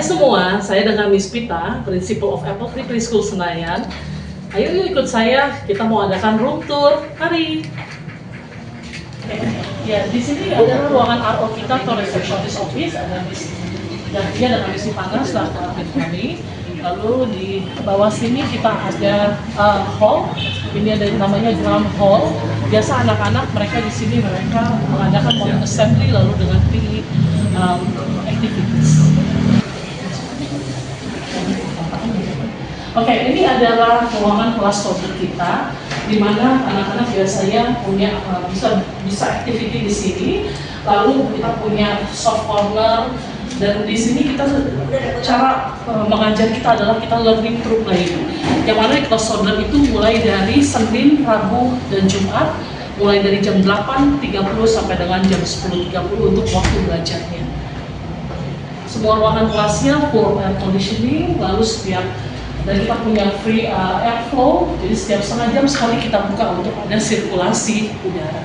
semua, saya dengan Miss Pita, Principal of Apple Tree Preschool Senayan. Ayo yuk ikut saya, kita mau adakan room tour. Mari. Ya, di sini adalah ruangan RO kita atau Receptionist Office. Ada Miss, dan dia ada Miss Ivana selaku kami. Lalu di bawah sini kita ada hall. Ini ada namanya drum hall. Biasa anak-anak mereka di sini mereka mengadakan morning assembly lalu dengan PE activities. Oke, ini adalah ruangan kelas toddler kita, di mana anak-anak biasanya punya bisa activity di sini. Lalu kita punya soft corner, dan di sini kita cara mengajar kita adalah kita learning through play. Yang mana kelas toddler itu mulai dari Senin, Rabu, dan Jumat, mulai dari jam 8.30 sampai dengan jam 10.30 untuk waktu belajarnya. Semua ruangan kelasnya full air conditioning, lalu dan kita punya free airflow, jadi setiap setengah jam sekali kita buka untuk ada sirkulasi udara.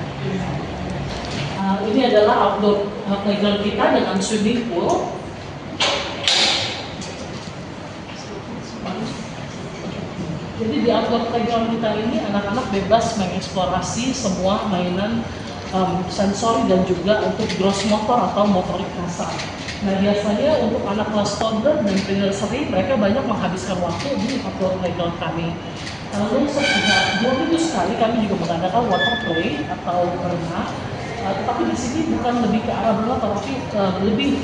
Ini adalah outdoor playground kita dengan swimming pool. Jadi di outdoor playground kita ini anak-anak bebas mengeksplorasi semua mainan sensori dan juga untuk gross motor atau motorik kasar. Nah, biasanya untuk anak kelas toddler dan pre-nursery mereka banyak menghabiskan waktu di outdoor playground kami. Lalu setiap 2 minggu sekali kami juga mengadakan water play atau berenang. Tetapi di sini bukan lebih ke arah berenang, tapi lebih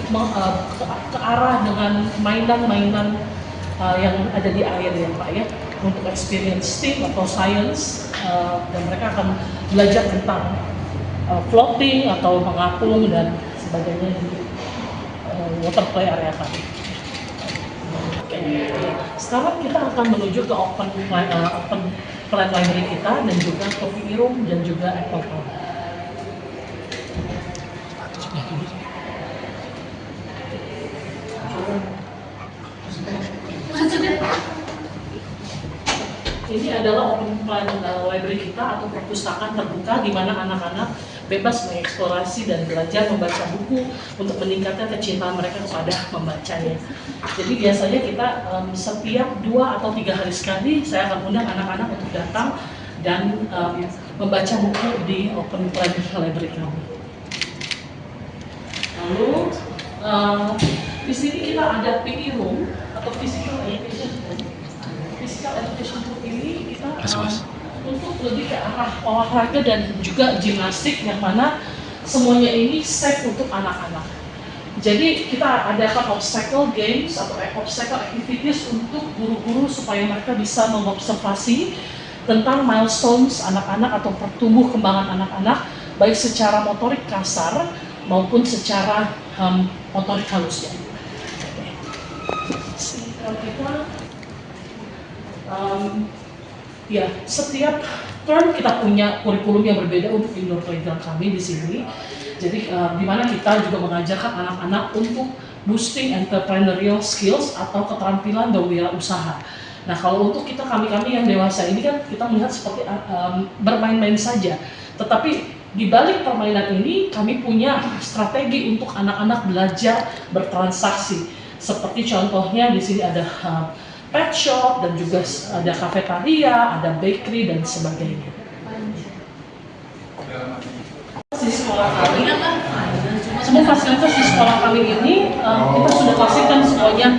ke arah dengan mainan-mainan yang ada di air ya Pak ya, untuk experience STEAM atau science, dan mereka akan belajar tentang floating atau mengapung dan sebagainya di water play area tadi. Sekarang kita akan menuju ke open plan library kita dan juga coffee room dan juga apple farm. Ini adalah open plan library kita atau perpustakaan terbuka di mana anak-anak bebas mengeksplorasi dan belajar membaca buku untuk meningkatkan kecintaan mereka kepada membacanya. Jadi biasanya kita setiap 2 atau 3 hari sekali saya akan undang anak-anak untuk datang dan membaca buku di open plan library kami. Lalu di sini kita ada PE room atau physical education room. Physical education room ini kita untuk lebih ke arah olahraga dan juga gimnastik, yang mana semuanya ini safe untuk anak-anak. Jadi kita adakan obstacle games atau obstacle activities untuk guru-guru supaya mereka bisa mengobservasi tentang milestones anak-anak atau pertumbuh kembangan anak-anak, baik secara motorik kasar maupun secara motorik halusnya. Ya, setiap term kita punya kurikulum yang berbeda untuk indoor playground kami di sini. Jadi di mana kita juga mengajarkan anak-anak untuk boosting entrepreneurial skills atau keterampilan berwirausaha. Nah, kalau untuk kami yang dewasa ini kan kita melihat seperti bermain-main saja. Tetapi di balik permainan ini kami punya strategi untuk anak-anak belajar bertransaksi. Seperti contohnya di sini ada pet shop dan juga ada kafetaria, ada bakery dan sebagainya. Di sekolah kami, semua fasilitas di sekolah kami ini kita sudah pastikan semuanya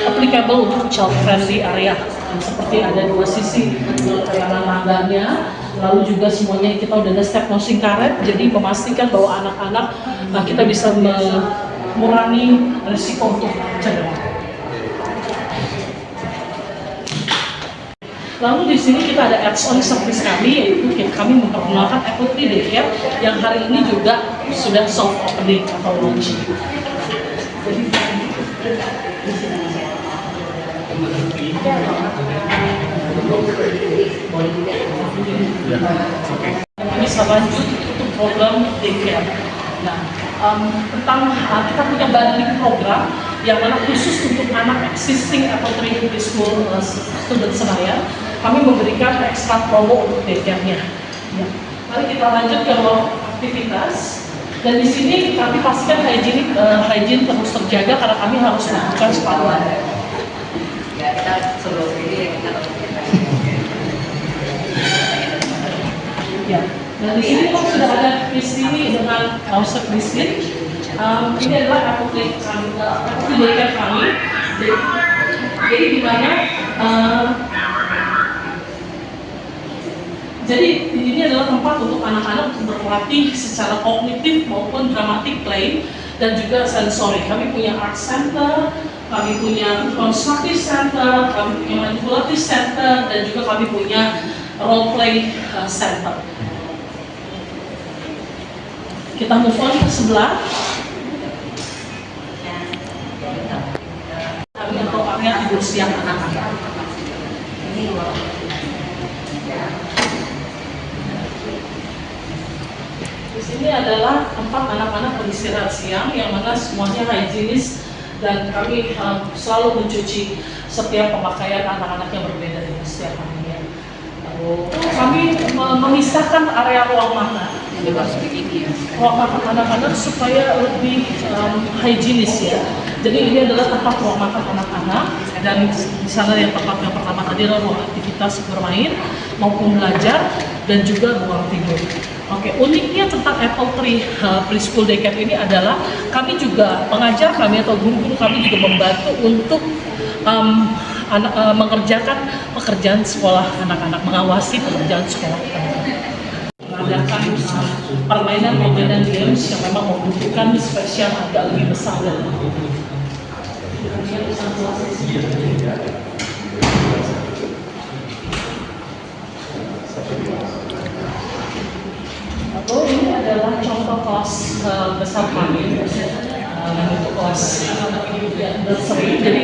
applicable untuk child friendly area. Seperti ada 2 sisi layanan langganya, lalu juga semuanya kita udah ada step nosing karet, jadi memastikan bahwa anak-anak kita bisa mengurangi risiko untuk cedera. Lalu di sini kita ada add-on service kami, yaitu kami memperkenalkan Apple Tree Daycare yang hari ini juga sudah soft opening atau launching. Bisa lanjut untuk program daycare. Nah, kita punya bundling program yang mana khusus untuk anak existing Apple Tree Preschool student Senayan, kami memberikan ekstra promo untuk daycare-nya. Ya. Mari kita lanjut ke ruang aktivitas. Dan di sini kami pastikan hygiene terus terjaga karena kami harus melakukan sepatu. Ya, kita sebelum ini kita Ya, dan di sini kan sudah ada Christine dengan Kauser Christine. Ini adalah apoteke kami. Jadi di mana jadi ini adalah tempat untuk anak-anak berlatih secara kognitif maupun dramatic play dan juga sensori. Kami punya art center, kami punya constructive center, kami punya manipulative center, dan juga kami punya role play center. Kita move on ke sebelah. Kami atau area tidur siang anak-anak. Di sini adalah tempat anak-anak beristirahat siang yang mana semuanya higienis dan kami selalu mencuci setiap pemakaian anak-anak yang berbeda di setiap harinya. Lalu kami memisahkan area ruang makan. Ruang makan anak-anak supaya lebih higienis ya. Jadi ini adalah tempat ruang makan anak-anak dan di sana yang tempat yang pertama tadi adalah ruang aktivitas bermain maupun belajar dan juga ruang tidur. Oke, uniknya tentang Apple Tree Preschool Daycare ini adalah kami juga pengajar kami atau guru-guru kami juga membantu untuk mengerjakan pekerjaan sekolah anak-anak, mengawasi pekerjaan sekolah anak-anak. Mengadakan permainan games yang memang membutuhkan spesial agak lebih besar dari itu. Lalu ini adalah contoh kelas besar kami untuk kelas nursery. Jadi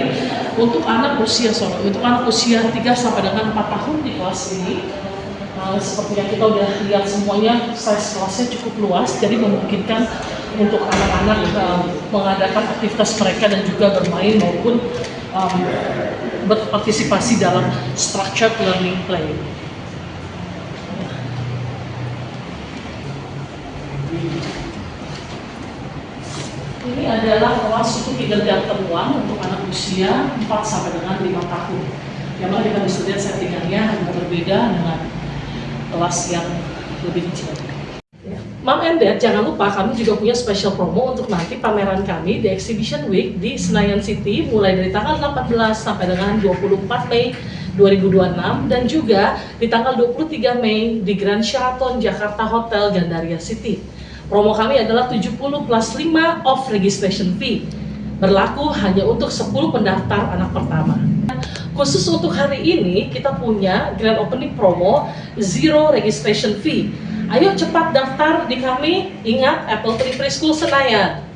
untuk anak usia 3 sampai dengan 4 tahun di kelas ini. Seperti yang kita udah lihat semuanya, size kelasnya cukup luas, jadi memungkinkan untuk anak-anak mengadakan aktivitas mereka dan juga bermain maupun berpartisipasi dalam structured learning play. Ini adalah kelas untuk kindergarten 1 untuk anak usia 4 sampai dengan 5 tahun. Yang mana kita bisa lihat settingannya agak berbeda dengan kelas yang lebih kecil. Mom and Dad, jangan lupa kami juga punya special promo untuk nanti pameran kami di Exhibition Week di Senayan City mulai dari tanggal 18 sampai dengan 24 Mei 2026 dan juga di tanggal 23 Mei di Grand Sheraton Jakarta Hotel Gandaria City. Promo kami adalah 70 plus 5 off registration fee. Berlaku hanya untuk 10 pendaftar anak pertama. Khusus untuk hari ini kita punya grand opening promo 0 registration fee. Ayo cepat daftar di kami, ingat Apple Tree Preschool Senayan.